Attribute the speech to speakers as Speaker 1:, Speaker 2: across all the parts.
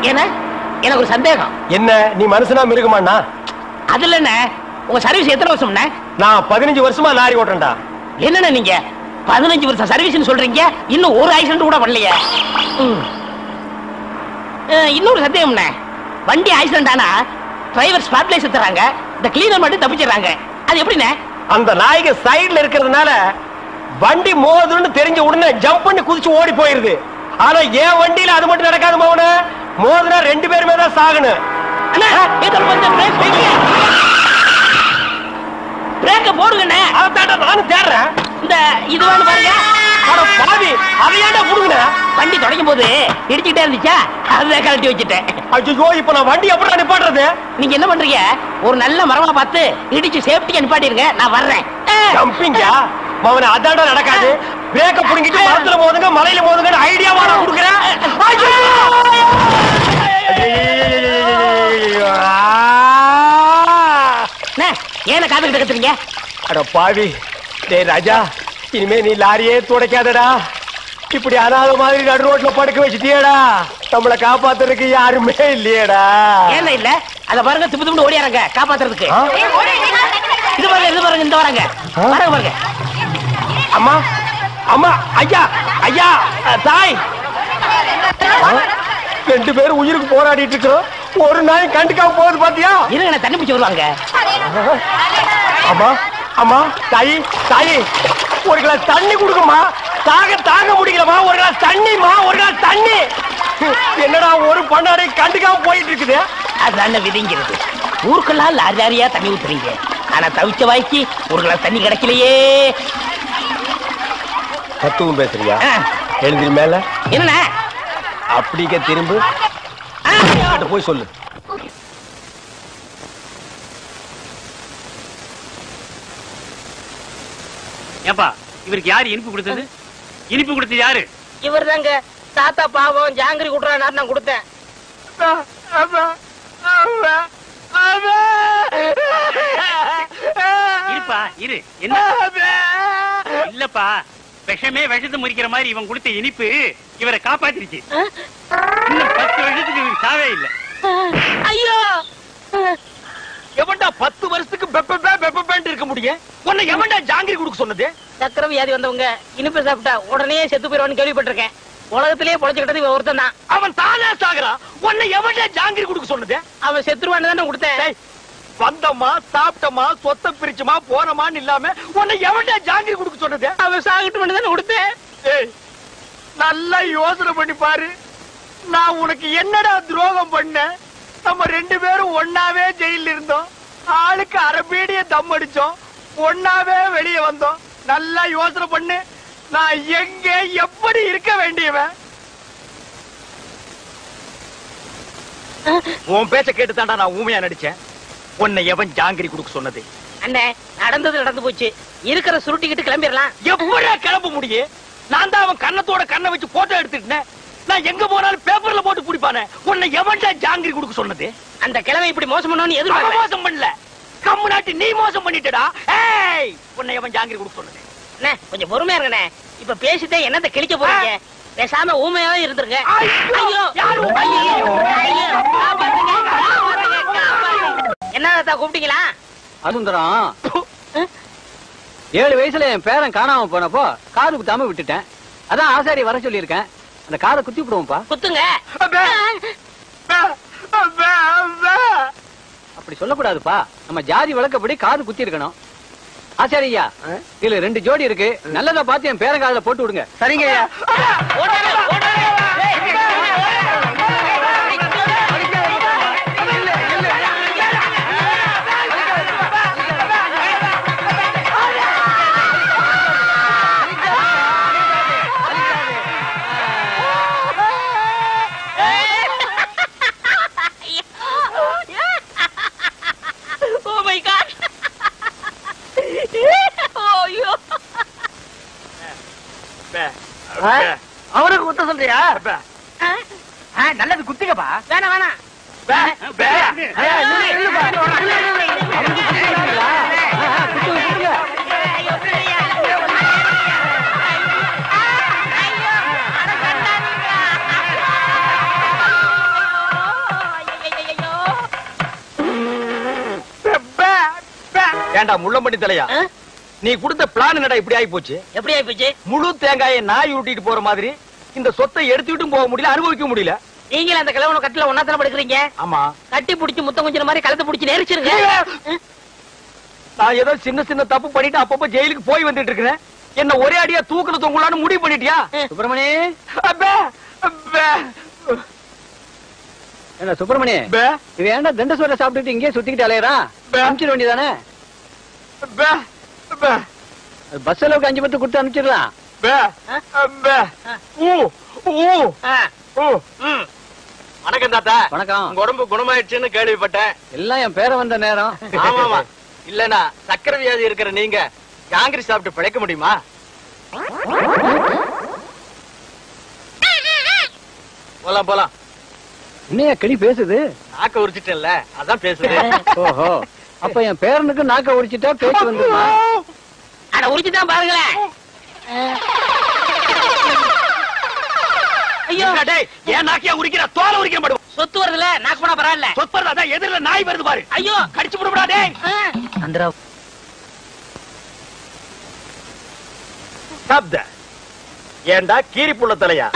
Speaker 1: ஏன்னா எனக்கு ஒரு சந்தேகம்.
Speaker 2: என்ன நீ மனுஷனா மிருகமாண்ணா?
Speaker 1: அதுல என்ன உங்க சர்வீஸ் எத்தனை வருஷம்ண்ணே?
Speaker 2: நான் 15 வருஷமா லாரி ஓட்டுறேன்டா.
Speaker 1: என்னண்ணே நீங்க 15 வருஷம் சர்வீஸ்னு சொல்றீங்க, இன்னும் ஒரு ஆக்சிடென்ட் கூட பண்ணலையே. இன்னொரு சந்தேகம்ண்ணே, வண்டி ஆக்சிடென்ட் ஆனா டிரைவர் ஸ்பாட்ல செத்துறாங்க, இந்த கிளீனர் மட்டும் தப்பிச்சிடறாங்க. அது எப்படிண்ணே?
Speaker 2: அந்த நாய்க்கு சைடுல இருக்கிறதுனால வண்டி மோதுன்னு தெரிஞ்ச உடனே ஜம்ப் பண்ணி குதிச்சு ஓடி போயிருது. ஆனா என் வண்டியில அது மட்டும் நடக்காது மோன. மோதுனா 2 பேருமே தான் சாகணும்.
Speaker 1: பிரேக்க போடுங்கண்ணே.
Speaker 2: அதான்டா நானும் தேடுறேன்.
Speaker 1: இந்த இது வேணும் பாருங்க.
Speaker 2: பாவி அதையாண்டா புடுங்கண்ணே.
Speaker 1: வண்டி தொடங்கும் போது இடிச்சுக்கிட்டே இருந்துச்சா, அதை கழட்டி வச்சுட்டேன்.
Speaker 2: ஐயோ இப்ப நான் வண்டி எப்படி நிப்பாட்டுறது?
Speaker 1: நீங்க என்ன பண்றீங்க, ஒரு நல்ல மரமா பார்த்து இடிச்சு சேஃப்டியா நிப்பாட்டிருங்க, நான் வர்றேன்.
Speaker 2: ஜம்பிங்கா மவன அதாண்டா நடக்காது. பிரேக்க புடுங்கிட்டு மரத்துல மோதுங்க மலையில மோதுங்க ஐடியாவா நான் கொடுக்குறேன்.
Speaker 1: ஏன காதுகிட்ட கத்துறீங்க?
Speaker 2: அட பாவி, டேய் ராஜா, இனிமே நீ லாரியே துடைக்காதடா. இப்படி அனாத மாதிரி நடு ரோட்ல படுக்க வச்சுட்டியடா. நம்மளை காப்பாத்துறதுக்கு யாருமே இல்லையடா.
Speaker 1: ஏன் இல்ல? அத பாருங்க, திப்பு திப்பு ஓடியாரங்க காப்பாத்துறதுக்கு. இது பாருங்க, இது பாருங்க, இந்த வராங்க பாருங்க பாருங்க.
Speaker 2: அம்மா அம்மா, ஐயா ஐயா, தாய், 2 பேரும் உயிருக்கு போராடிட்டு இருக்கிறோம். ஒரு நாய் கண்டுக்காம போகுது பாத்தியா?
Speaker 1: இருங்க, தண்ணி பிடிச்சு வருவாங்க.
Speaker 2: அம்மா அம்மா, தாயி தாயி, ஒரு கிளாஸ் தண்ணி கொடுக்குமா. தாங்க முடியலமா. ஒரு கிளாஸ் தண்ணிமா, ஒரு கிளாஸ் தண்ணி. என்னடா ஒரு பண்ணாடை கண்டுக்காம போயிட்டு இருக்குது.
Speaker 1: அதான விதிங்கிறது. ஊருக்கெல்லாம் லாரி லாரியா தண்ணி ஊத்துறீங்க, ஆனா தவிச்ச வாய்க்கு ஒரு கிளாஸ் தண்ணி கிடைக்கலையே.
Speaker 2: தத்துவம் பேசுறியா? எழுதி மேல
Speaker 1: என்ன
Speaker 2: அப்படிக்க திரும்ப போய் சொல்லு.
Speaker 3: ஏப்பா, இவருக்கு யாரு இனிப்பு கொடுத்தது? இனிப்பு கொடுத்தது யாரு?
Speaker 1: இவர் தாங்க. தாத்தா பாவம் ஜாங்கிரி குடுறாரு, நான் கொடுத்தேன்.
Speaker 3: இருப்பா இரு. என்ன இல்லப்பா, விஷமே விஷத்தை முறிக்கிற மாதிரி இவன் கொடுத்த இனிப்பு இவரை காப்பாத்திருச்சு. இன்னும் 10 வருஷத்துக்கு இவருக்கு சாவே இல்லை.
Speaker 1: ஐயோ,
Speaker 2: எவன்டா 10 வருஷத்துக்கு பெப்பேன்னு இருக்க முடியும்? உன்னை எவன்டா ஜாங்கிரி கொடுக்க சொன்னது?
Speaker 1: சக்கரை வியாதி வந்தவங்க இனிப்பு சாப்பிட்டா உடனே செத்து போயிடுவான்னு கேள்விப்பட்டிருக்கேன். உலகத்திலேயே பொழைச்சுக்கிட்டது இவன் ஒருத்தன் தான்.
Speaker 2: அவன் தானே சாகுறான். உன்னை எவன்டா ஜாங்கிரி கொடுக்க சொன்னது?
Speaker 1: அவன் செத்துருவான்னு தானே கொடுத்தேன்.
Speaker 2: வந்தமா சாப்பிட்டமா சொத்தை பிரிச்சுமா போனமான்னு இல்லாம உன்னை எவன்டா ஜாங்கிரி கொடுக்க சொன்னது?
Speaker 1: அவன் சாகிட்டு தானே கொடுத்தேன்.
Speaker 2: நல்லா யோசனை பண்ணி பாரு. நான் உனக்கு என்னடா துரோகம் பண்ண? நம்ம 2 பேரும் ஒன்னாவே ஜெயில இருந்தோம். ஆளுக்கு அரபீடிய தம் அடிச்சோம். ஒன்னாவே வெளியே வந்தோம். நல்லா யோசனை பண்ணு. நான் எங்க எப்படி இருக்க வேண்டியவன்? உன் பேச்ச கேட்டு தாண்டா நான் ஊமையா நடிச்சேன். உன்னை எவன் ஜாங்கிரி கொடுக்க சொன்னது?
Speaker 1: அண்ணே, நடந்தது நடந்து போச்சு. இருக்கிற சுருட்டிக்கிட்டு கிளம்பிடலாம்.
Speaker 2: எப்படியா கிளம்ப முடியும்? நான் தான் அவன் கண்ணத்தோட கண்ணை வச்சு போட்டோ எடுத்துட்டேன். நான் எங்க போனாலும் பேப்பர்ல போட்டு குடிப்பானே. உன்னை எவன்டா ஜாங்கிரி கொடுக்க சொன்னது?
Speaker 1: அந்த கிழமை இப்படி மோசம் பண்ணணும்னு எதிர்பார்க்க.
Speaker 2: மோசம் பண்ணல, கம்மு நாட்டி நீ மோசம் பண்ணிட்டடா. ஏய், உன்னை எவன் ஜாங்கிரி கொடுக்க சொன்னது?
Speaker 1: அண்ணே, கொஞ்சம் பொறுமையா இருங்கண்ணே. இப்ப பேசிட்டே என்னத்தை கிழிக்க போறீங்க? பேசாம ஊமையாவே இருந்துருங்க. என்ன கூப்பிட்டீங்களா?
Speaker 4: அருந்தரம், 7 வயசுல என் பேரன் காணாம போனப்போ காது குத்தாம விட்டுட்டேன். அதான் ஆசாரி வர சொல்லி இருக்கேன். அந்த காதை குத்தி விடுவோம்ப்பா.
Speaker 1: குத்துங்க.
Speaker 4: அப்படி சொல்லக்கூடாதுப்பா. நம்ம ஜாதி வழக்கப்படி காது குத்தி இருக்கணும். ஆசாரியா, இதுல 2 ஜோடி இருக்கு. நல்லதா பார்த்து என் பேரன் காதுல போட்டு விடுங்க.
Speaker 2: சரிங்க ஐயா.
Speaker 1: அவனுக்கு குத்த சொல்றியா? நல்லது குத்துக்கப்பா. வேணாம் வேணாம்.
Speaker 2: ஏண்டா முள்ளம்பட்டி தலையா, நீ கொடுத்த பிளான் என்னடா இப்படி ஆகி போச்சு?
Speaker 1: எப்படி ஆயி போச்சு?
Speaker 2: முழு தேங்காயை நாய் உருட்டிட்டு போற மாதிரி இந்த சொத்தை எடுத்துக்கிட்டும் போக முடியல, அனுபவிக்க முடியல.
Speaker 1: நீங்க அந்த கிழவன கட்டில ஒன்னாத்தன படுக்கிறீங்க.
Speaker 2: ஆமா,
Speaker 1: கட்டி புடிச்சு முத்தம் கொஞ்சம் மாதிரி கழுத்து புடிச்சு நெரிச்சிருங்க.
Speaker 2: நான் ஏதோ சின்ன சின்ன தப்பு பண்ணிட்டு அப்பப்ப ஜெயிலுக்கு போய் வந்துட்டு இருக்கிறேன். என்ன ஒரே அடியா தூக்கல தொங்கலான்னு முடிவு பண்ணிட்டியா?
Speaker 4: சுப்பிரமணி,
Speaker 2: அப்பே, அப்பே,
Speaker 4: என்ன சுப்பிரமணி,
Speaker 2: அப்பே,
Speaker 4: இது ஏன்டா தண்ட சோறை சாப்பிட்டுட்டு இங்கே சுத்திக்கிட்டு அலையறா? அனுப்பிச்சிட வேண்டியதானே?
Speaker 2: அப்பே, அப்பே,
Speaker 4: பஸ் அளவுக்கு 5 பத்து கொடுத்து அனுப்பிச்சிடலாம்.
Speaker 2: அப்பே, அப்பே. வணக்கம் தாத்தா.
Speaker 4: வணக்கம்.
Speaker 2: உங்க உடம்பு குணமாயிடுச்சுன்னு கேள்விப்பட்டேன்.
Speaker 4: எல்லாம் என் பேர வந்த நேரம்.
Speaker 2: ஆமாமா, இல்லனா சக்கரை வியாதி இருக்கிற நீங்க காங்கிரஸ் சாப்பிட்டு பிழைக்க முடியுமா? போலாம் போலாம்.
Speaker 4: என்னையா கிளி பேசுது?
Speaker 2: நாக்க உரிச்சிட்டேன்ல, அதான் பேசுது.
Speaker 4: ஓஹோ, அப்ப என் பேரனுக்கு நாக்க உரிச்சிட்டா பேச்சு வந்துருமா?
Speaker 1: அட உரிச்சுதான் பாருங்களேன். ஐயோ
Speaker 2: டேய், ஏன் நாக்கியா உரிக்கிற? தோலை உரிக்கிற மாட்டோம்.
Speaker 1: சொத்து வருதுல, நாக்கு போனா பரவாயில்ல.
Speaker 2: சொத்து வருது, அதான் எதிரில நாய் வருது பாரு.
Speaker 1: ஐயோ
Speaker 2: கடிச்சு போடுடா டேய்.
Speaker 1: அந்தரா
Speaker 2: சாப்த. ஏண்டா கீரி புள்ள தலையா,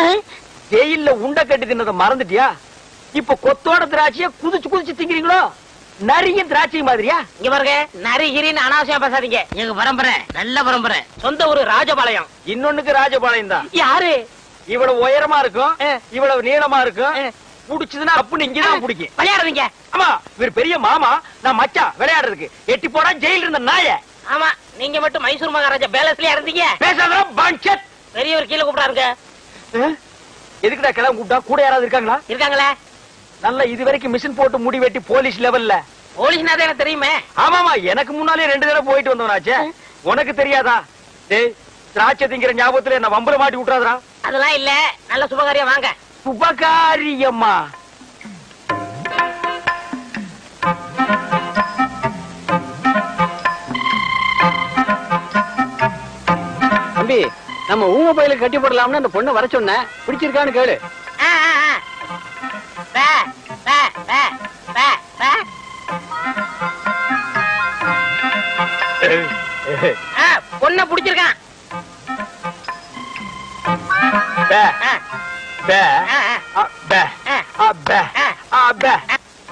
Speaker 2: ஜெயில்ல உண்ட கட்டி தின்னத மறந்துட்டியா? இப்ப கொத்தோட திராட்சைய குதிச்சு குதிச்சு திங்கிறீங்களோ? நரியும் திராட்சை மாதிரியா?
Speaker 1: இங்க பாருங்க, நரிகிரின்னு அனாவசியம் பேசாதீங்க. எங்க பரம்பரை நல்ல பரம்பரை. சொந்த ஊரு ராஜபாளையம்.
Speaker 2: இன்னொன்னுக்கு ராஜபாளையம் தான்.
Speaker 1: யாரு?
Speaker 2: இவ்வளவு உயரமா இருக்கும், இவ்வளவு நீளமா இருக்கும். புடிச்சதுன்னா அப்புன்னு இங்கதான் பிடிக்கும்.
Speaker 1: விளையாடுறீங்க?
Speaker 2: ஆமா, இவர் பெரிய மாமா, நான் மச்சான் விளையாடுறதுக்கு. எட்டி போடா ஜெயில இருந்த நாய.
Speaker 1: ஆமா, நீங்க மட்டும் மைசூர் மகாராஜா பேலஸ்லயா இருந்தீங்க.
Speaker 2: பேசாத பஞ்சத்.
Speaker 1: பெரியவர் கீழே கூப்பிடாருங்க.
Speaker 2: எதுக்குடா கிளம்ப கூப்பிட்டா? கூட யாராவது இருக்காங்களா?
Speaker 1: இருக்காங்களே.
Speaker 2: நல்ல இது வரைக்கும் மிஷின் போட்டு முடி வெட்டி போலீஸ் லெவல்ல.
Speaker 1: போலீஸ்னா தான் எனக்கு தெரியுமே.
Speaker 2: ஆமாமா, எனக்கு முன்னாலே 2 தடவை போயிட்டு வந்தவனாச்சே. உனக்கு தெரியாதா? டேய், திராட்சை திங்கிற ஞாபகத்துல என்ன வம்பல மாட்டி விட்டுறாதா?
Speaker 1: அதெல்லாம் இல்ல, நல்ல சுபகாரியம் வாங்க.
Speaker 2: சுபகாரியம்மா?
Speaker 4: தம்பி, நம்ம ஊம பயிலுக்கு கட்டி போடலாம்னு அந்த பொண்ணை வர சொன்னேன். பிடிச்சிருக்கான்னு கேளு.
Speaker 1: பொண்ண பிடிச்சிருக்கான்.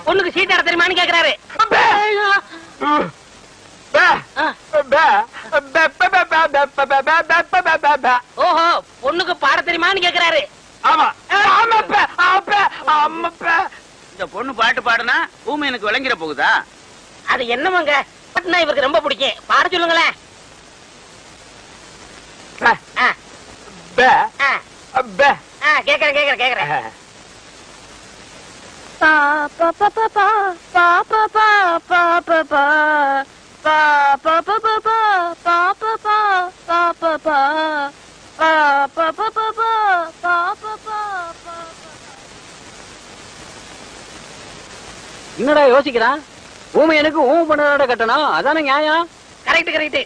Speaker 1: பொண்ணுக்கு சீட்டாட தெரியுமான்னு கேக்குறாரு. ஓஹோ, பொண்ணுக்கு பாட தெரியுமான்னு கேக்குறாரு.
Speaker 2: ஆமா,
Speaker 3: இந்த பொண்ணு பாட்டு பாடுனா ஊமை எனக்கு விளங்கிட போகுதா?
Speaker 1: அது என்னமாங்க, பாட்டுனா இவருக்கு ரொம்ப பிடிக்கும். பாட சொல்லுங்களேன். கேக்குறேன் கேக்குறேன் கேக்குறேன்.
Speaker 4: என்னடா யோசிக்கிறான்? ஊமை எனக்கு ஊமை பண்ணதோட கட்டணும், அதானே நியாயம்.
Speaker 1: Correct correct.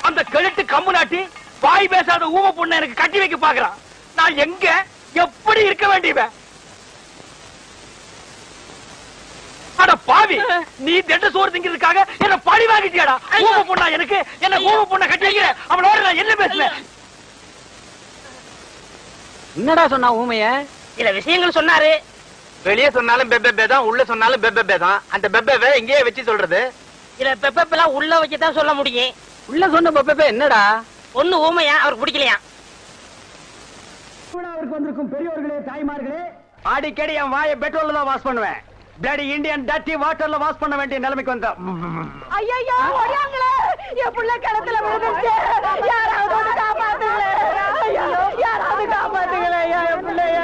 Speaker 2: அந்த கழுத்து கம்பு நாட்டி வாய் பேசாத ஊம பொண்ணு எனக்கு கட்டி வைக்க பாக்குறான். நான் எங்க எப்படி இருக்க வேண்டியவன்? அட பாவி, நீ திண்டு சோறு திங்கிறதுக்காக என்ன பழி வாங்கிட்டியாடா? ஊம பொண்ணா எனக்கு? என்ன ஊம பொண்ணை கட்டி வைக்கிற? அவனோட நான் என்ன பேசுவேன்?
Speaker 4: என்னடா சொன்னா ஊமைய?
Speaker 1: சில விஷயங்கள் சொன்னாரு.
Speaker 2: வெளியே சொன்னாலும் பெப்பே தான், உள்ள சொன்னாலும் பெப்பே தான். அந்த பெப்பே எங்கேயே வச்சு சொல்றது?
Speaker 1: சில பெப்பெல்லாம் உள்ள வச்சுதான் சொல்ல முடியும்.
Speaker 4: உள்ள சொன்ன பெப்பே என்னடா?
Speaker 1: பொண்ணு ஊமையா, அவருக்கு பிடிக்கலையா?
Speaker 2: அவருக்கு வந்திருக்கும் பெரியவர்களே, தாய்மார்களே, அடிக்கடி என் வாயை பெட்ரோல்ல தான் வாஷ் பண்ணுவேன். பிளடி இந்தியன் டர்ட்டி வாட்டர்ல வாஷ் பண்ண வேண்டிய நிலைமைக்கு வந்த.
Speaker 5: ஐயோ, ஓடியாங்களே, என் புள்ள கிணத்துல விழுந்துச்சு. யாராவது வந்து காப்பாத்துங்களே. ஐயோ, யாராவது காப்பாத்துங்களே என் பிள்ளைய.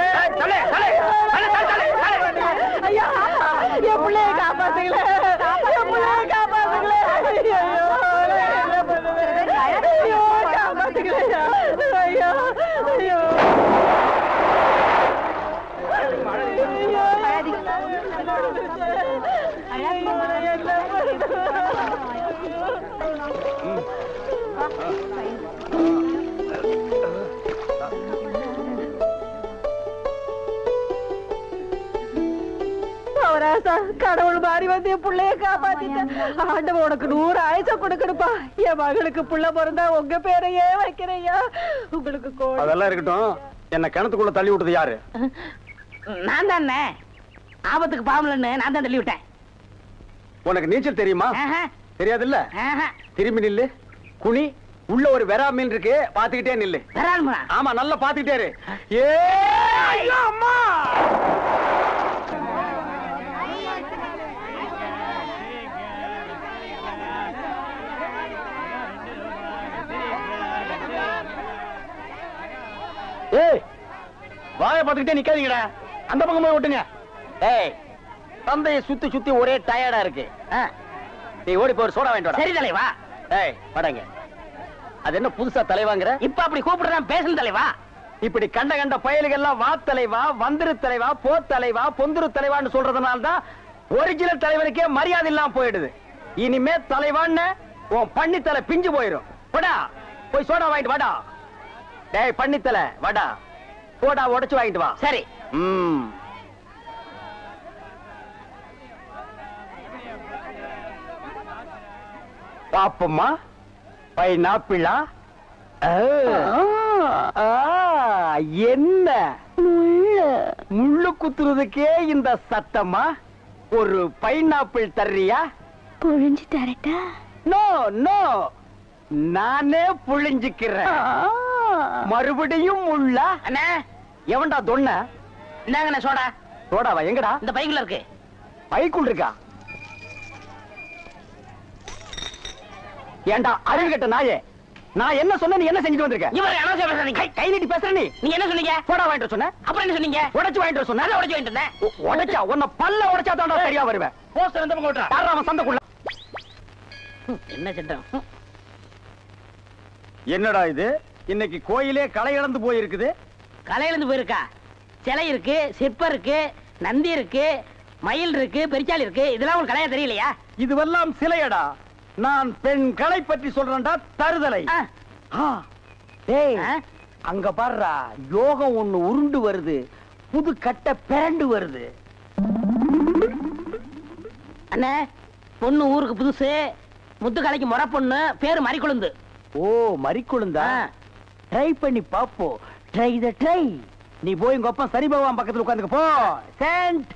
Speaker 5: ஐயா, என் பிள்ளைய காப்பாத்துங்களே. என் பிள்ளைய காப்பாத்துங்களே. ஐயோ, என்ன பண்ணுவேன்? ஐயோ, காப்பாத்துங்களே. ஐயோ, ஐயோ. முருகேசா, கடவுள் மாறி வந்து என் பிள்ளைய காப்பாத்திட்டேன். ஆண்டவன் உனக்கு 100 ஆயுசம் கொடுக்கணுப்பா. என் மகளுக்கு புள்ள பிறந்தா உங்க பேரையே வைக்கிறையா. உங்களுக்கு
Speaker 2: அதெல்லாம் இருக்கட்டும். என்ன கிணத்துக்குள்ள தள்ளி விட்டது யாரு?
Speaker 1: நான் தானே ஆபத்துக்கு பாவலன்னு நான் தான் தள்ளி விட்டேன்.
Speaker 2: உனக்கு நீச்சல் தெரியுமா? தெரியாதுல்ல?
Speaker 1: ஆஹா.
Speaker 2: திரும்பி நில்லு. குனி. உள்ள ஒரு வெறா மீன் இருக்கு, பாத்துக்கிட்டே நில்லு.
Speaker 1: வராதுமா?
Speaker 2: ஆமா, நல்லா பாத்துக்கிட்டே இரு. ஏ ஐயோ அம்மா! ஏய், வாயை பாத்துக்கிட்டே நிக்காதீங்கடா. அந்த பக்கம் போய் விட்டுங்க. ஏய், தந்தையை சுத்தி சுத்தி ஒரே டயர்டா இருக்கு. நீ ஓடி போய் சோடா வாங்கிட்டு வா.
Speaker 1: சரி தலைவா.
Speaker 2: ஏய், வாடங்க. அது என்ன புதுசா தலைவாங்கற?
Speaker 1: இப்ப அப்படி கூப்பிடுறான் பேசணும் தலைவா.
Speaker 2: இப்படி கண்ட கண்ட பயலுகள் எல்லாம் வா தலைவா, வந்திரு தலைவா, போ தலைவா, பொந்துரு தலைவான்னு சொல்றதுனால தான் ஒரிஜினல் தலைவனுக்கே மரியாதை இல்லாம போயிடுது. இனிமே தலைவான்னு உன் பண்ணித்தலை பிஞ்சு போயிரும். போடா, போய் சோடா வாங்கிட்டு வாடா. டேய் பண்ணித்தலை, வாடா. போடா, உடைச்சு வாங்கிட்டு வா.
Speaker 1: சரி.
Speaker 2: பாப்பம்மா, பைனாப்பிளா? என்ன முள்ளு குத்துறதுக்கே இந்த சத்தமா? ஒரு பைனாப்பிள் தர்றியா?
Speaker 5: புழிஞ்சு தரட்டா?
Speaker 2: நோ நோ, நானே புழிஞ்சுக்கிறேன். மறுபடியும் முள்ள?
Speaker 1: அண்ணா,
Speaker 2: எவன்டா தொன்ன?
Speaker 1: இந்தாங்கண்ணா சோடா.
Speaker 2: சோடாவா? எங்கடா?
Speaker 1: இந்த பைக்குள்ள இருக்கு.
Speaker 2: பைக்குள் இருக்கா? ஏண்டா அறிவு கட்ட நாயே, நான் என்ன சொன்ன, நீ என்ன செஞ்சுட்டு வந்திருக்க?
Speaker 1: இவர் அனாவசியம் பேசுறீங்க.
Speaker 2: கை நீட்டி பேசுற நீ.
Speaker 1: நீங்க என்ன சொன்னீங்க?
Speaker 2: சோடா வாங்கிட்டு சொன்ன.
Speaker 1: அப்புறம் என்ன சொன்னீங்க?
Speaker 2: உடைச்சு வாங்கிட்டு சொன்ன.
Speaker 1: உடைச்சு வாங்கிட்டு இருந்தேன்.
Speaker 2: உடைச்சா? உன்னை பல்ல உடைச்சா தான்டா சரியா வருவேன்.
Speaker 1: போஸ்டர் எந்த பக்கம் ஓட்டுறா?
Speaker 2: யாரா அவன் சந்தைக்குள்ள?
Speaker 1: என்ன சட்டம்?
Speaker 2: என்னடா இது, இன்னைக்கு கோயிலே களை இழந்து போயிருக்குது.
Speaker 1: கலையிலிருந்து போயிருக்கா? சிலை இருக்கு, சிற்பம் இருக்கு, நந்தி இருக்கு, மயில் இருக்கு, பெரிச்சாலி இருக்கு. இதெல்லாம் உங்களுக்கு கலையா தெரியலையா?
Speaker 2: இதுவெல்லாம் சிலையடா. நான் பெண் கலை பற்றி சொல்றேன்டா, தருதலை. டேய், அங்க பாருடா, யோகம் ஒண்ணு உருண்டு வருது, புது கட்ட பிறண்டு வருது.
Speaker 1: அண்ணே, பொண்ணு ஊருக்கு புதுசு, முத்து கலைக்கு முறை பொண்ணு, பேரு மறிக்குழுந்து.
Speaker 2: ஓ, மறிக்குழுந்தா? ட்ரை பண்ணி பாப்போ. ட்ரை த ட்ரை. நீ போய் உங்க அப்பா சரி பகவான் பக்கத்துல உட்கார்ந்துக்க போ. சென்ட்.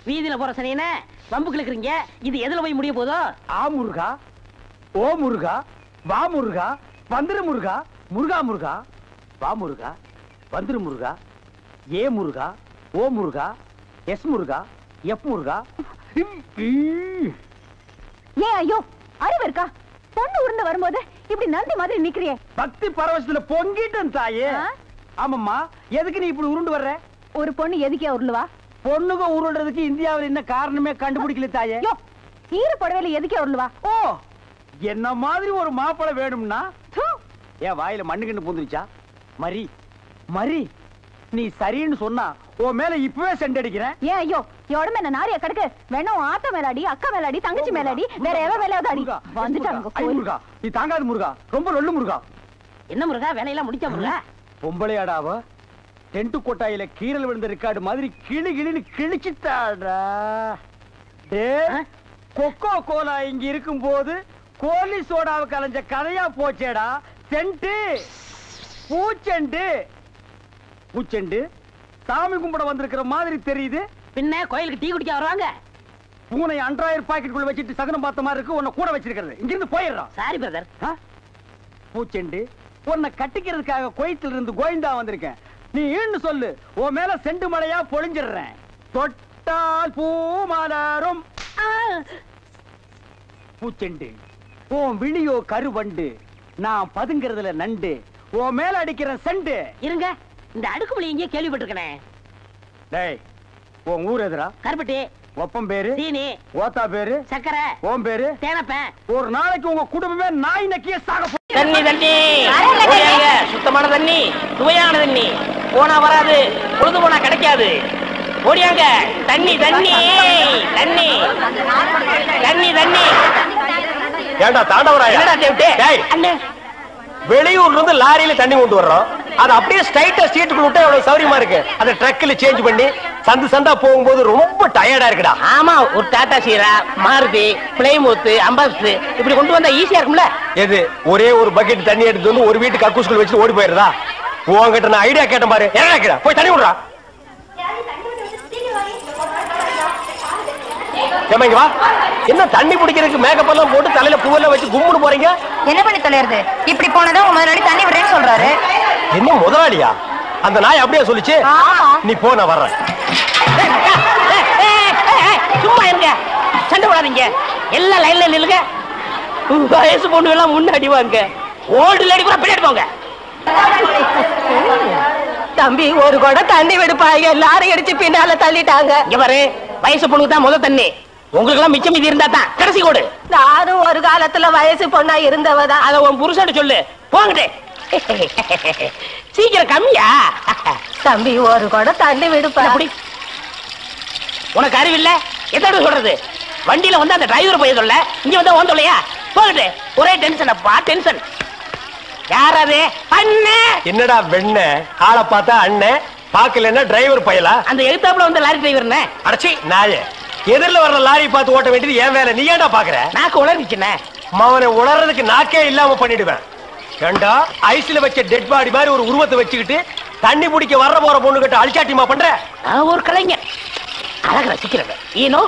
Speaker 1: வீதியில போற சனியனே வம்புக்கு இருக்கிறீங்க. இது எதுல போய் முடிய போதோ?
Speaker 2: ஆ முருகா, ஓ முருகா, வா முருகா, வந்திரு முருகா, முருகா முருகா, வா முருகா, வந்திரு முருகா, ஏ முருகா, ஓ முருகா, எஸ் முருகா, எப் முருகா.
Speaker 5: ஏன் ஐயோ, அறிவு இருக்கா? பொண்ணு உருண்டு வரும்போது இப்படி நந்தி மாதிரி நிக்கிறியே.
Speaker 2: பக்தி பரவசத்துல பொங்கிட்டேன் தாயே. ஆமாம்மா, எதுக்கு நீ இப்படி உருண்டு வர்ற?
Speaker 5: ஒரு பொண்ணு எதுக்கே உருளுவா?
Speaker 2: பொண்ணுங்க உருள்றதுக்கு இந்தியாவில் என்ன காரணமே கண்டுபிடிக்கல தாயே.
Speaker 5: ஈர புடவையில எதுக்கே உருளுவா?
Speaker 2: ஓ, என்ன மாதிரி ஒரு மாப்பிளை வேணும்னா ஏன் வாயில மண்ணுகிண்டு பூந்துருச்சா? மரி மரி, நீ சரின்னு சொன்னா உன் மேல இப்பவே செண்டடிக்கிறேன்.
Speaker 5: ஏன் ஐயோ, உடம்பு என்ன நாரியா கிடக்கு? வேணும் ஆத்த மேலாடி, அக்கா மேலாடி, தங்கச்சி மேலாடி, வேற எவ மேலாவது அடி. வந்துட்டாங்க.
Speaker 2: முருகா, நீ தாங்காது முருகா, ரொம்ப ரொல்லு முருகா.
Speaker 1: என்ன முருகா, வேலையெல்லாம் முடிச்சா முருகா?
Speaker 2: பொம்பளையாடாவ டென்ட் கொட்டாயில கீரல் விழுந்த ரெக்கார்டு மாதிரி கிளி கிளின்னு கிழிச்சிட்டாடா. கொக்கோ கோலா இங்க இருக்கும் போது கோலி சோடாவை கலைஞ்ச கதையா போச்சேடா. சென்ட்டு பூச்செண்டு, பூச்செண்டு சாமி கும்பிட வந்திருக்கிற மாதிரி தெரியுது.
Speaker 1: பின்ன கோயிலுக்கு டீ குடிக்க வருவாங்க.
Speaker 2: பூனை அன்றாயிரம் பாக்கெட்டுக்குள்ள வச்சிட்டு சகனம் பார்த்த மாதிரி இருக்கு. உன்னை கூட வச்சிருக்கிறது. இங்கிருந்து போயிடுறான்.
Speaker 1: Sorry brother.
Speaker 2: பூச்செண்டு, உன்னை கட்டிக்கிறதுக்காக கோயத்தில் இருந்து கோயந்தா வந்திருக்கேன். நீ ஈன்னு சொல்லு, உன் மேல செண்டு மழையா பொழிஞ்சிடுறேன். தொட்டால் பூ மலரும். பூச்செண்டு, உன் விழியோ கருவண்டு, நான் பதுங்கிறதுல நண்டு, உன் மேல அடிக்கிற செண்டு.
Speaker 1: இருங்க, இந்த அடுக்குமொழி எங்கேயே கேள்விப்பட்டிருக்கேன்.
Speaker 2: டேய், உன் ஊர் எதுரா?
Speaker 1: கருப்பட்டி.
Speaker 2: ஒப்பம் பேரு?
Speaker 1: சீனி.
Speaker 2: ஓத்தா பேரு?
Speaker 1: சக்கரை.
Speaker 2: ஓம் பேரு?
Speaker 1: தேனப்பேன்.
Speaker 2: ஒரு நாளைக்கு உங்க குடும்பமே நாய் நக்கிய சாக.
Speaker 1: தண்ணி தண்ணி, சுத்தமான தண்ணி, சுவையான தண்ணி. போனா வராது, பொழுது போனா கிடைக்காது. ஓடியாங்க. தண்ணி தண்ணி தண்ணி தண்ணி தண்ணி.
Speaker 2: ஏண்டா தாண்டவராயா?
Speaker 1: என்னடா தேவிட்டே? அண்ணே,
Speaker 2: வெளியூர்ல இருந்து லாரியில தண்ணி கொண்டு வர்றோம். அது அப்படியே ஸ்ட்ரைட்டா ஸ்ட்ரீட்டுக்குள்ள விட்டா எவ்வளவு சௌரியமா இருக்கு. அதை ட்ரக்ல சேஞ்ச் பண்ணி சந்து சந்தா போகும்போது ரொம்ப டயர்டா இருக்குடா.
Speaker 1: ஆமா, ஒரு டாடா சீரா, மாருதி, பிளைமூத், அம்பாஸ்டர் இப்படி கொண்டு வந்தா ஈஸியா இருக்கும்ல.
Speaker 2: எது ஒரே ஒரு பக்கெட் தண்ணி எடுத்து வந்து ஒரு வீட்டுக்கு கக்கூஸ்குள்ள வச்சு ஓடி போயிருதா? உங்ககிட்ட நான் ஐடியா கேட்டேன் பாரு. என்ன கேக்குறா? போய் தண்ணி விடுறா. இங்க வா. என்ன தண்ணி பிடிக்கிறதுக்கு மேக்கப் எல்லாம் போட்டு தலையில பூவெல்லாம் வச்சு கும்முன்னு போறீங்க?
Speaker 5: என்ன பண்ணி தொலைறது? இப்படி போனதா உங்க முதலாளி தண்ணி விடுறேன்னு சொல்றாரு.
Speaker 2: என்ன முதலாளியா? அந்த நாய் அப்படியே சொல்லிச்சு. நீ போ, நான் வர்றேன்.
Speaker 1: சும்மா இருங்க, சண்டை போடாதீங்க. எல்லாம் லைன்ல நில்லுங்க. வயசு பொண்ணு எல்லாம் முன்னாடி வாங்க, ஓல்டு லேடி கூட பின்னாடி போங்க.
Speaker 5: தம்பி ஒரு குடம் தண்ணி விடுப்பா, எல்லாரும் அடிச்சு பின்னால தள்ளிட்டாங்க.
Speaker 1: இங்க பாரு, வயசு பொண்ணுக்கு தான் முதல் தண்ணி, உங்களுக்கு எல்லாம் மிச்சம் மீதி இருந்தா தான் கடைசி கோடு.
Speaker 5: நானும் ஒரு காலத்துல வயசு பொண்ணா இருந்தவதான்.
Speaker 1: அத உன் புருஷன் சொல்லு. போங்கட்டே. சீக்கிரம் கம்மியா?
Speaker 5: தம்பி ஒரு குடம் தண்ணி விடுப்பா.
Speaker 1: அப்படி உனக்கு அறிவில்ல? எத்தனை சொல்றது? வண்டியில வந்து அந்த டிரைவர் போய் சொல்ல, இங்க வந்து ஓன் சொல்லையா? போகட்டு. ஒரே டென்ஷன் அப்பா, டென்ஷன். யாராவது அண்ணே?
Speaker 2: என்னடா வெண்ண ஆளை பார்த்தா அண்ணன், பாக்கலன்னா டிரைவர் பயலா?
Speaker 1: அந்த எழுத்தாப்புல வந்து லாரி டிரைவர்.
Speaker 2: அடச்சி நாயே, எதிரில வர்ற லாரி பார்த்து ஓட்ட வேண்டியது ஏன் வேலை? நீ ஏன்டா பாக்குற?
Speaker 1: நாக்கு உளறிச்சுண்ணே.
Speaker 2: அவனை உளறதுக்கு நாக்கே இல்லாம பண்ணிடுவேன். ஏண்டா ஐஸ்ல வச்ச டெட் பாடி மாதிரி ஒரு உருவத்தை வச்சுக்கிட்டு தண்ணி பிடிக்க வர்ற போற பொண்ணு கிட்ட அழிச்சாட்டிமா பண்ற?
Speaker 1: ஒரு கலைஞர் அழகு ரசிக்கிறவன். ஈனோ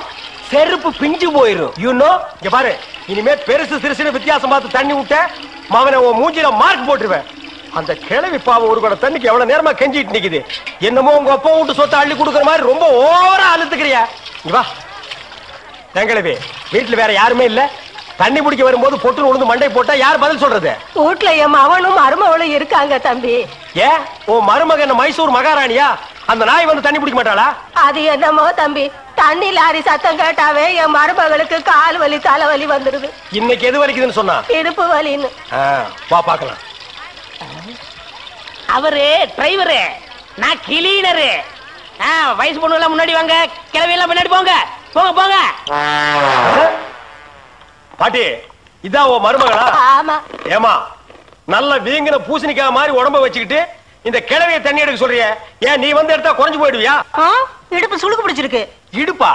Speaker 2: செருப்பு பிஞ்சு போயிரும். யூனோ இங்க பாரு, இனிமே பெருசு சிறுசுன்னு வித்தியாசம் பார்த்து தண்ணி விட்ட அவனை உன் மூஞ்சில மார்க் போட்டுருவேன். அந்த கிழவி பாவம் ஒரு கூட தண்ணிக்கு எவ்வளவு நேரமா கெஞ்சிட்டு நிக்குது. என்னமோ உங்க அப்பா விட்டு சொத்தை அள்ளி கொடுக்குற மாதிரி ரொம்ப ஓவரா அழுத்துக்கிறியா? வா தங்கிழவி, வீட்டுல வேற யாருமே இல்ல. தண்ணி பிடிக்க வரும்போது பொட்டு உழுந்து மண்டை போட்டா யார் பதில் சொல்றது?
Speaker 5: வீட்டுல என் மவனும் மருமவளும் இருக்காங்க தம்பி.
Speaker 2: ஏன் உன் மருமகன் மைசூர் மகாராணியா? அந்த நாய் வந்து தண்ணி பிடிக்க மாட்டாளா?
Speaker 5: அது என்னமோ தம்பி, தண்ணி லாரி சத்தம் கேட்டாவே என் மருமகளுக்கு கால் வலி தலைவலி வந்துருது.
Speaker 2: இன்னைக்கு எது வலிக்குதுன்னு சொன்னா?
Speaker 5: இடுப்பு வலின்னு.
Speaker 2: வா பாக்கலாம்.
Speaker 1: அவரு டிரைவரு, நான் கிளீனரு. வயசு பொண்ணு எல்லாம் முன்னாடி வாங்க, கிளவி எல்லாம் முன்னாடி போங்க. போங்க போங்க.
Speaker 2: பாட்டி, இதான் உன் மருமகளா?
Speaker 5: ஆமா.
Speaker 2: ஏமா நல்ல வீங்கின பூசணிக்காய் மாதிரி உடம்ப வச்சுக்கிட்டு இந்த கிழவிய தண்ணி எடுக்க சொல்றிய? ஏன் நீ வந்து எடுத்தா குறைஞ்சு போயிடுவியா?
Speaker 5: இடுப்பு சுளுக்கு பிடிச்சிருக்கு.
Speaker 2: இடுப்பா?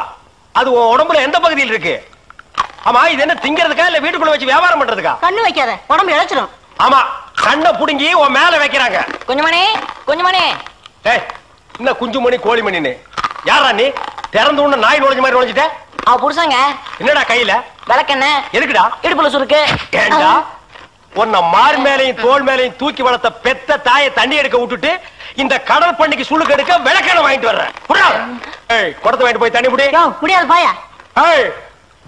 Speaker 2: அது உன் உடம்புல எந்த பகுதியில் இருக்கு? ஆமா, இது என்ன திங்கிறதுக்கா இல்ல வீட்டுக்குள்ள வச்சு வியாபாரம் பண்றதுக்கா?
Speaker 5: கண்ணு வைக்காத, உடம்பு இழைச்சிடும்.
Speaker 2: ஆமா, கண்ணை புடுங்கி உன் மேல வைக்கிறாங்க.
Speaker 1: கொஞ்சமானே கொஞ்சமானே.
Speaker 2: ஏய், என்ன குஞ்சுமணி கோழிமணின்னு யாரா நீ? திறந்து உள்ள நாய் நுழைஞ்ச மாதிரி நுழைஞ்சிட்ட.
Speaker 1: அவ புருஷங்க.
Speaker 2: என்னடா கையில?
Speaker 1: விளக்கெண்ண.
Speaker 2: எதுக்குடா?
Speaker 1: இடுப்புல சுருக்கு.
Speaker 2: ஏண்டா உன்னை மார் மேலையும் தோல் மேலையும் தூக்கி வளர்த்த பெத்த தாயை தண்ணி எடுக்க விட்டுட்டு இந்த கடல் பண்ணிக்கு சுளுக்கு எடுக்க விளக்கெண்ண வாங்கிட்டு வர்றேன். குடத்தை வாங்கிட்டு போய் தண்ணி புடி.
Speaker 5: முடியாது பாயா.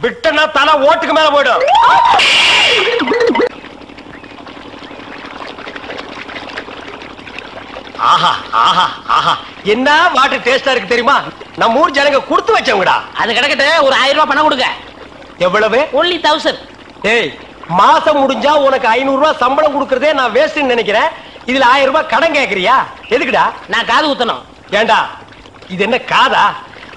Speaker 2: விட்டனா தலை ஓட்டுக்கு மேல போயிடும். ஆஹா ஆஹா ஆஹா, என்ன வாட்டர் டேஸ்டா இருக்கு தெரியுமா? நம்ம ஊர் ஜனங்க கொடுத்து வச்சவங்கடா.
Speaker 1: அது கிடக்கட்டு. ஒரு 1000 ரூபாய் பணம் கொடுங்க.
Speaker 2: எவ்வளவு?
Speaker 1: only 1000.
Speaker 2: ஏய், மாசம் முடிஞ்சா உனக்கு 500 ரூபாய் சம்பளம் கொடுக்கறதே நான் வேஸ்ட்னு நினைக்கிறேன். இதுல 1000 ரூபாய் கடன் கேக்குறியா? எதுக்குடா?
Speaker 1: நான் காது ஊத்தணும்.
Speaker 2: ஏண்டா இது என்ன காதா?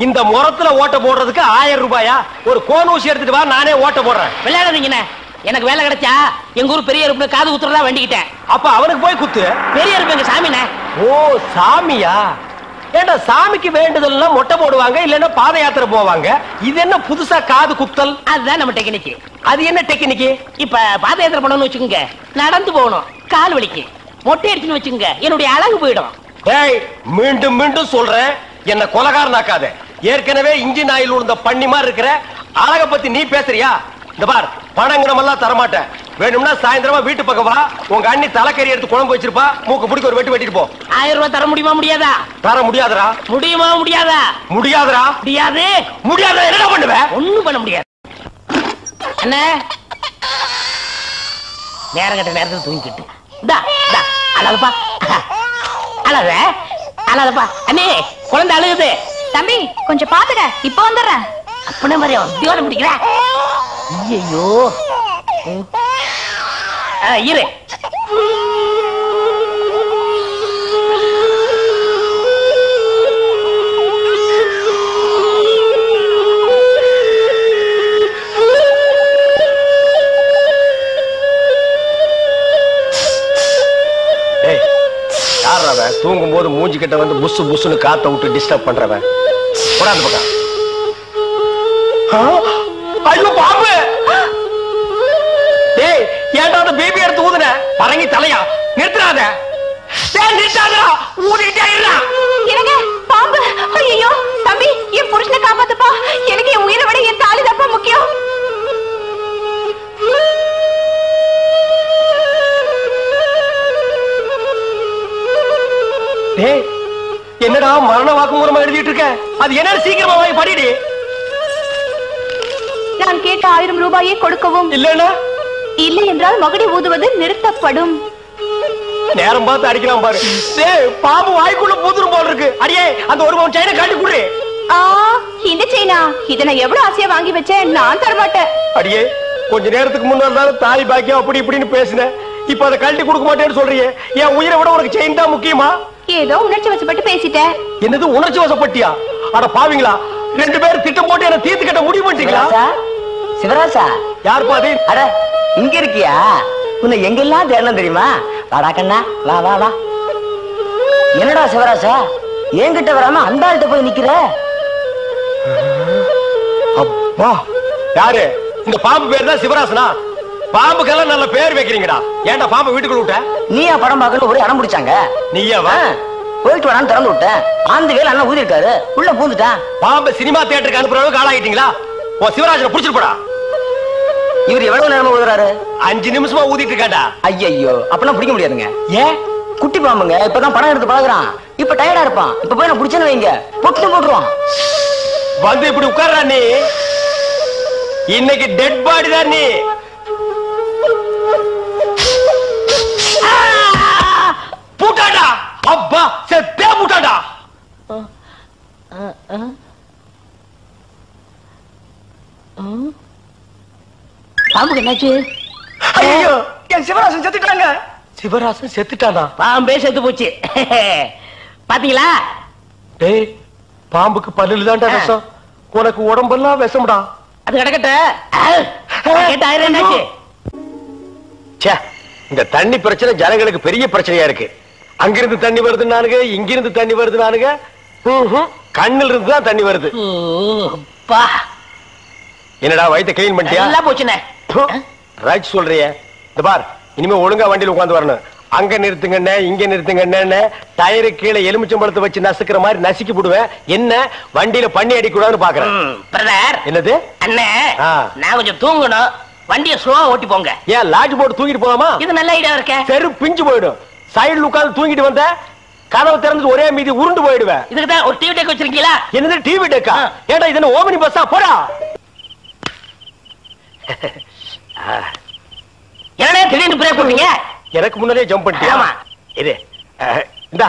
Speaker 2: இந்த முறத்துல ஓட்ட போடுறதுக்கு 1000 ரூபாயா? ஒரு கோன் ஊசி எடுத்துட்டு வா, நானே ஓட்ட போடுறேன்.
Speaker 1: விளையாடாதீங்கண்ணே. எனக்கு வேலை கிடைச்சா எங்க ஊர் பெரிய இருப்பு காது ஊத்துறதா வேண்டிக்கிட்டேன்.
Speaker 2: அப்ப அவனுக்கு போய் குத்து.
Speaker 1: பெரிய இருப்பு எங்க சாமிண்ணே.
Speaker 2: ஓ சாமியா? ஏண்டா சாமிக்கு வேண்டுதல்னா மொட்டை போடுவாங்க, இல்லன்னா பாத யாத்திரை போவாங்க. இது என்ன புதுசா காது குத்தல்?
Speaker 1: அதுதான் நம்ம டெக்னிக்.
Speaker 2: அது என்ன டெக்னிக்?
Speaker 1: இப்ப பாத யாத்திரை பண்ணணும்னு வச்சுக்கோங்க, நடந்து போகணும், கால் வலிக்கு. மொட்டை அடிச்சுன்னு வச்சுக்கோங்க, என்னுடைய அழகு போயிடும்.
Speaker 2: ஏய், மீண்டும் மீண்டும் சொல்றேன், என்ன கொலகாரனாக்காத. ஏற்கனவே இன்ஜின் ஆயில் உள்ள பண்ணி மாதிரி இருக்கிற அழக பத்தி நீ பேசுறியா? இந்த பார், பணங்கரம் எல்லாம் தரமாட்டேன். வேணும்னா சாயந்தரமா வீட்டு பக்கம் வா, உங்க அண்ணி தலைக்கறி எடுத்து குழம்பு வச்சிருப்பா, மூக்கு பிடிக்க ஒரு வெட்டி வெட்டிட்டு போ.
Speaker 1: 1000 ரூபாய் தர முடியுமா முடியாதா?
Speaker 2: தர முடியாதுடா.
Speaker 1: முடியுமா முடியாதா?
Speaker 2: முடியாதுடா.
Speaker 1: முடியாது.
Speaker 2: முடியாத என்ன பண்ணுவேன்?
Speaker 1: ஒண்ணும் பண்ண முடியாது. என்ன நேரம் கட்ட நேரத்தில் தூங்கிக்கிட்டு அழகப்பா, அழக அழகப்பா. அண்ணே, குழந்தை அழுகுது.
Speaker 5: தம்பி கொஞ்சம் பாத்துக்க, இப்ப வந்துடுறேன்.
Speaker 1: அப்பனே மாதிரி உத்தியோகம் பிடிக்கிற. ஐயோ இரு.
Speaker 2: தூங்கும் போது மூஞ்சி கிட்ட வந்து புசு புசுன்னு காத்த விட்டு டிஸ்டர்ப் பண்றவன்.
Speaker 6: போடாது பக்கம். ஐயோ பாம்பு! டேய் ஏன்டா அந்த பேபி எடுத்து ஊதுன? பரங்கி தலையா நிறுத்துறாத. டேய் நிறுத்தாதடா, ஊதிட்டே இருடா.
Speaker 5: எனக்கு பாம்பு. ஐயோ தம்பி, என் புருஷனை காப்பாத்துப்பா. எனக்கு என் உயிரை விட என் தாலி தான் முக்கியம்.
Speaker 6: டேய் என்னடா மரண வாக்குமூலமா எழுதிட்டு இருக்க? அது என்ன சீக்கிரமா வாங்கி படிடி.
Speaker 5: நான் கேட்ட 1000 ரூபாயை கொடுக்கவும்.
Speaker 6: இல்லன்னா
Speaker 5: இல்லை என்றால் மகுடி ஊதுவது நிறுத்தப்படும்.
Speaker 6: நேரம் பார்த்து அடிக்கலாம் பாரு. டேய் பாம்பு வாய்க்குள்ள பூதுரும் போல இருக்கு. அடியே அந்த ஒரு பவுன் செயினை காட்டி குடு.
Speaker 5: இந்த செயினா? இதை நான் எவ்வளவு ஆசையா வாங்கி வச்சேன். நான் தரமாட்டேன்.
Speaker 6: அடியே கொஞ்ச நேரத்துக்கு முன்னாடி தான் தாலி பாக்கியம் அப்படி இப்படின்னு பேசினேன். இப்ப அதை கழட்டி கொடுக்க மாட்டேன்னு சொல்றியே. என் உயிரை விட உனக்கு செயின் தான் முக்கியமா?
Speaker 5: ஏதோ உணர்ச்சி வசப்பட்டு பேசிட்டேன்.
Speaker 6: என்னது உணர்ச்சி வசப்பட்டியா? அட பாவீங்களா, 2 பேரும் திட்டம் போட்டு என்ன தீர்த்து கட்ட முடிவு பண்ணிட்டீங்களா?
Speaker 1: சிவராசா,
Speaker 6: யார் பாதி?
Speaker 1: அட இங்க இருக்கியா? உன்னை எங்கெல்லாம் தேடலாம் தெரியுமா? வாடா கண்ணா, வா வா வா. என்னடா சிவராசா, என்கிட்ட வராம அந்த ஆள்கிட்ட போய் நிக்கிற?
Speaker 6: அப்பா யாரு? இந்த பாம்பு பேர் தான் சிவராசனா? பாம்புக்கெல்லாம் நல்ல பேர் வைக்கிறீங்கடா. ஏன்டா பாம்பு வீட்டுக்குள்ள விட்ட?
Speaker 1: நீயா படம் பார்க்கணும் ஒரே அடம் முடிச்சாங்க.
Speaker 6: நீயாவா?
Speaker 1: போயிட்டு வரான்னு திறந்து விட்டேன். அந்த வேலை அண்ணன் ஊதி இருக்காரு, உள்ள பூந்துட்டான்.
Speaker 6: பாம்பு சினிமா தியேட்டருக்கு அனுப்புற அளவுக்கு ஆளாகிட்டீங்களா? ஓ சிவராஜனை புடிச்சிட்டு போடா.
Speaker 1: இவர் எவ்வளவு நேரமா ஊதுறாரு?
Speaker 6: 5 நிமிஷமா ஊதிட்டு இருக்காண்டா.
Speaker 1: ஐயோ அப்பெல்லாம் பிடிக்க முடியாதுங்க.
Speaker 6: ஏன்?
Speaker 1: குட்டி பாம்புங்க, இப்பதான் படம் எடுத்து பழகுறான். இப்ப டயர்டா இருப்பான். இப்ப போய் நான் பிடிச்சேன்னு வைங்க, பொட்டு போட்டுருவான்.
Speaker 6: வந்து இப்படி உட்கார்றா நீ. இன்னைக்கு டெட் பாடி தான் நீ. பூட்டாடா. அப்பா செத்தே பூட்டாடா.
Speaker 1: பாம்புக்கு என்னாச்சு?
Speaker 6: ஐயோ என் சிவராசன் செத்துட்டாங்க. சிவராசன் செத்துட்டானா?
Speaker 1: பாம்பே செத்து போச்சு. பாத்தீங்களா?
Speaker 6: டேய் பாம்புக்கு பல்லுல தான்டா விஷம். உனக்கு உடம்பெல்லாம் விஷம்டா.
Speaker 1: அது கிடக்கட்ட. என்னாச்சு?
Speaker 6: இந்த தண்ணி பிரச்சனை ஜனங்களுக்கு பெரிய பிரச்சனையா இருக்கு. அங்கிருந்து தண்ணி வருது நானுங்க, இங்கிருந்து தண்ணி வருது நானுங்க. கண்ணில் இருந்து தான் தண்ணி வருது. என்னடா வயித்தை கிளீன் பண்ணிட்டியா?
Speaker 1: எல்லாம் போச்சுனே.
Speaker 6: ரைட் சொல்றியே. இந்த பார், இனிமே ஒழுங்கா வண்டியில உட்கார்ந்து வரணும். அங்க நிறுத்துங்கண்ணே, இங்க நிறுத்துங்கண்ணே. டயரு கீழே எலுமிச்சம்பழத்தை வச்சு நசுக்கிற மாதிரி நசுக்கி போடுவேன். என்ன வண்டியில பண்ணி அடிக்கூடாதுன்னு பாக்குறேன்.
Speaker 1: பிரதர்
Speaker 6: என்னது?
Speaker 1: அண்ணே நான் கொஞ்சம் தூங்கணும். வண்டியை ஸ்லோவா ஓட்டி போங்க.
Speaker 6: ஏன் லாட்ஜ் போட்டு தூங்கிட்டு போலாமா?
Speaker 1: இது நல்ல ஐடியா இருக்க.
Speaker 6: செரு பிஞ்சு போயிடும். சைடுல உட்கார்ந்து தூங்கிட்டு வந்த கதவை திறந்து ஒரே மீதி உருண்டு போயிடுவேன்.
Speaker 1: இதுக்கு தான் ஒரு டிவி டெக் வச்சிருக்கீங்களா?
Speaker 6: என்னது டிவி டெக்கா? ஏடா இது என்ன ஓமனி பஸ்ஸா? போடா.
Speaker 1: என்னடா திடீர்னு பிரேக் போட்டீங்க?
Speaker 6: எனக்கு முன்னாடியே ஜம்ப் பண்ணிட்டியா?
Speaker 1: ஆமா.
Speaker 6: இது இந்தா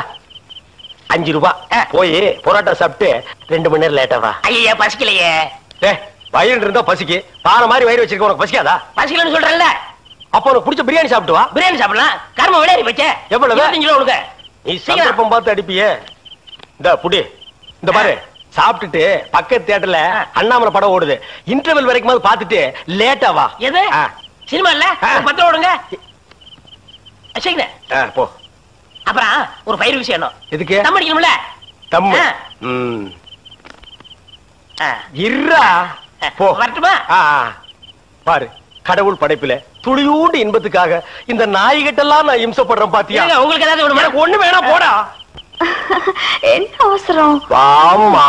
Speaker 6: 5 ரூபாய். போய் பொரோட்டா சாப்பிட்டு 2 மணி நேரம் லேட்டா வா.
Speaker 1: ஐயா பசிக்கலையே.
Speaker 6: வயிறு இருந்தா பசிக்கு. பாறை மாதிரி வயிறு வச்சிருக்க உனக்கு பசிக்காதா?
Speaker 1: பசிக்கலன்னு சொல்றேன்ல.
Speaker 6: அப்ப உனக்கு பிடிச்ச பிரியாணி சாப்பிட்டு வா.
Speaker 1: பிரியாணி சாப்பிடலாம். கர்ம விளையாடி போச்சே.
Speaker 6: எவ்வளவு?
Speaker 1: 25 ரூபா கொடுங்க.
Speaker 6: நீ சந்தர்ப்பம் பார்த்து அடிப்பியே. இந்த புடி. இந்த பாரு, சாப்பிட்டுட்டு பக்கத்து தியேட்டர்ல அண்ணாமலை படம் ஓடுது. இன்டர்வல் வரைக்கும் பாத்துட்டு லேட்டா வா.
Speaker 1: எது சினிமா இல்ல? 10 ரூபா கொடுங்க.
Speaker 6: போ.
Speaker 1: அப்புறம் ஒரு பயிர் விஷயம்.
Speaker 6: எதுக்கு?
Speaker 1: தம் அடிக்கணும்ல.
Speaker 6: தம்மு. இருடா. போ.
Speaker 1: வரட்டுமா?
Speaker 6: பாரு, கடவுள் படைப்புல துளியூண்டு இன்பத்துக்காக இந்த நாய்கிட்டெல்லாம் நான் இம்சப்படுறேன் பாத்தியா?
Speaker 1: உங்களுக்கு ஏதாவது வேணுமா?
Speaker 6: ஒண்ணு வேணா போடா.
Speaker 5: என்ன அவசரம்?
Speaker 6: வாமா.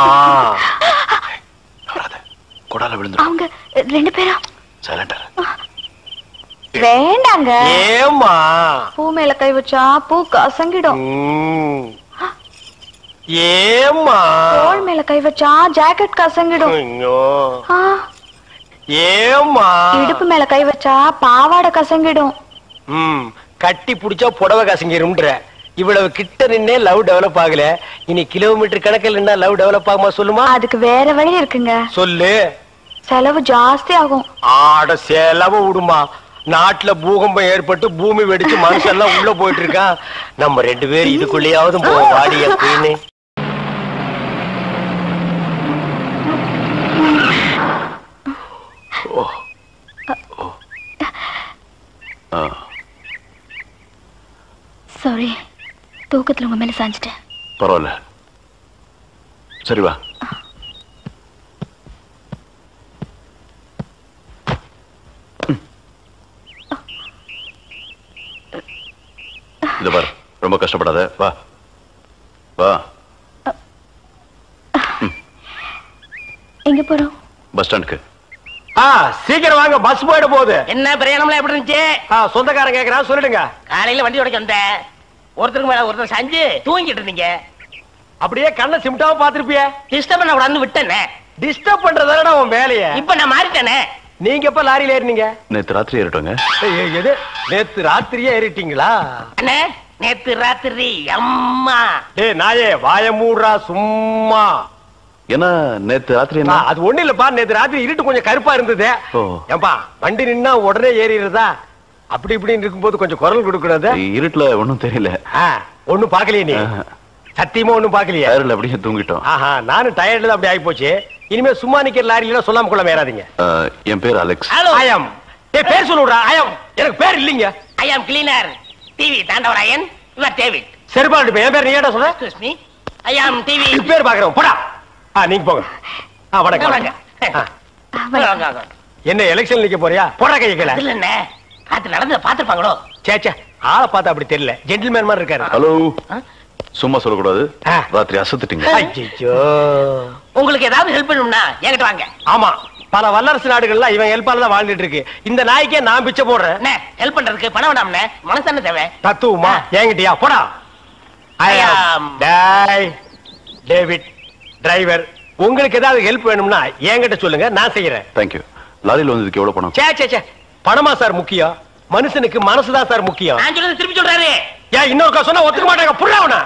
Speaker 6: கொடால விழுந்து.
Speaker 5: அவங்க 2 பேரும்
Speaker 6: சைலண்டா.
Speaker 5: வேண்டாங்க.
Speaker 6: ஏமா?
Speaker 5: பூ மேல கை வச்சா பூ கசங்கிடும்.
Speaker 6: ஏமா?
Speaker 5: தோள் மேல கை வச்சா ஜாக்கெட் கசங்கிடும்.
Speaker 6: ஏமா?
Speaker 5: இடுப்பு மேல கை வச்சா பாவாடை கசங்கிடும்.
Speaker 6: கட்டி புடிச்சா புடவை கசங்கிரும்ன்ற. இவ்வளவு கிட்ட நின்னே லவ் டெவலப் ஆகல. இனி கிலோமீட்டர் கணக்கில் நின்னா லவ் டெவலப் ஆகுமா சொல்லுமா?
Speaker 5: அதுக்கு வேற வழி இருக்குங்க.
Speaker 6: சொல்லு.
Speaker 5: செலவு ஜாஸ்தி ஆகும்.
Speaker 6: ஆட செலவு விடுமா. நாட்டுல பூகம்பம் ஏற்பட்டு பூமி வெடிச்சு மனுஷெல்லாம் உள்ள போயிட்டு இருக்கான். நம்ம 2 பேரும் இதுக்குள்ளேயாவது போவோம். வாடி அப்படின்னு.
Speaker 5: சாரி, தூக்கத்துல உங்க மேல சாஞ்சிட்டேன்.
Speaker 7: பரவாயில்ல, சரி வா. இது பார், ரொம்ப கஷ்டப்படாத. வா வா.
Speaker 5: எங்க போறோம்?
Speaker 7: பஸ் ஸ்டாண்டுக்கு.
Speaker 6: சீக்கிரம் வாங்க, பஸ் போயிட போகுது.
Speaker 1: என்ன பிரயாணம்லாம் எப்படி இருந்துச்சு?
Speaker 6: சொந்தக்காரன் கேக்குறா, சொல்லிடுங்க.
Speaker 1: காலையில வண்டி உடைக்க வந்தேன். ஒருத்தருக்கு மேல ஒருத்தர் சாஞ்சு தூங்கிட்டு இருந்தீங்க.
Speaker 6: அப்படியே கண்ணை சிமிட்டாம பாத்திருப்பிய.
Speaker 1: டிஸ்டர்ப் பண்ண கூடாதுன்னு விட்டேனே.
Speaker 6: டிஸ்டர்ப் பண்றதானடா உன் வேலைய.
Speaker 1: இப்ப நான் மாறிட்டேனே.
Speaker 6: நீங்க எப்ப லாரியில ஏறினீங்க?
Speaker 7: நேத்து ராத்திரி ஏறிட்டோங்க.
Speaker 6: எது, நேத்து ராத்திரியே ஏறிட்டீங்களா?
Speaker 1: அண்ணே, நேத்து ராத்திரி அம்மா.
Speaker 6: நாயே வாய மூடுறா சும்மா.
Speaker 7: ஏன்னா நேத்து ராத்திரி என்ன?
Speaker 6: அது ஒண்ணு இல்லப்பா, நேத்து ராத்திரி இருட்டு கொஞ்சம் கருப்பா இருந்தது. ஏன்பா வண்டி நின்னா உடனே ஏறிடுறதா? அப்படி இப்படின்னு இருக்கும்போது கொஞ்சம் குரல் கொடுக்கறது.
Speaker 7: இருட்டுல ஒண்ணும் தெரியல.
Speaker 6: ஒண்ணும் பாக்கலையே நீ? சத்தியமா ஒண்ணும் பாக்கலையே?
Speaker 7: டயர்ல அப்படியே தூங்கிட்டோம்.
Speaker 6: நானும் டயர்ல அப்படி ஆகி போச்சு. இனிமே சும்மா நிக்கிற லாரியில சொல்லாம கொள்ள மேறாதீங்க.
Speaker 7: என் பேர் அலெக்ஸ்.
Speaker 6: ஆயம். பேர் சொல்லுடா. ஆயம். எனக்கு பேர் இல்லீங்க.
Speaker 1: I am cleaner TV Thandavarayan. Your David.
Speaker 6: சரிபாடு என் பேர் நீ ஏடா சொல்ற?
Speaker 1: Excuse me. I am TV.
Speaker 6: பேர் பாக்குறோம். போடா. நீங்க போங்க. வணக்கம். என்ன எலெக்ஷன் நிக்க போறியா? போடா கைய கீழ.
Speaker 1: இல்ல என்ன அது நடந்து பாத்துப்பாங்களோ?
Speaker 6: சேச்சே, ஆளை பார்த்தா அப்படி தெரியல. ஜென்டில்மேன் மாதிரி இருக்காரு.
Speaker 7: ஹலோ, சும்மா சொல்லக்கூடாது. ராத்திரி அசத்துட்டீங்க.
Speaker 6: ஐயோ,
Speaker 1: உங்களுக்கு ஏதாவது ஹெல்ப் பண்ணணும்னா என்கிட்ட வாங்க.
Speaker 6: ஆமா, பல வல்லரசு நாடுகள்ல இவன் ஹெல்ப்பால தான் வாழ்ந்துட்டு இருக்கு. இந்த நாய்க்கே நான் பிச்சை போடுறேன்.
Speaker 1: ஹெல்ப் பண்றதுக்கு பணம் வேண்டாம்னே, மனசு என்ன தேவை?
Speaker 6: தத்துவமா என்கிட்டயா? போடா. David driver. உங்களுக்கு ஏதாவது ஹெல்ப் வேணும்னா என்கிட்ட சொல்லுங்க, நான் செய்யறேன்.
Speaker 7: தேங்க்யூ. லாரியில வந்ததுக்கு எவ்வளவு பணம்?
Speaker 6: சே பணமா சார் முக்கியம்? மனுஷனுக்கு மனசுதான் சார் முக்கியம்.
Speaker 1: நான் சொல்றது திருப்பி சொல்றாரு.
Speaker 6: இன்னொரு சொன்னா ஒத்துக்க மாட்டாங்க. புரியவனா?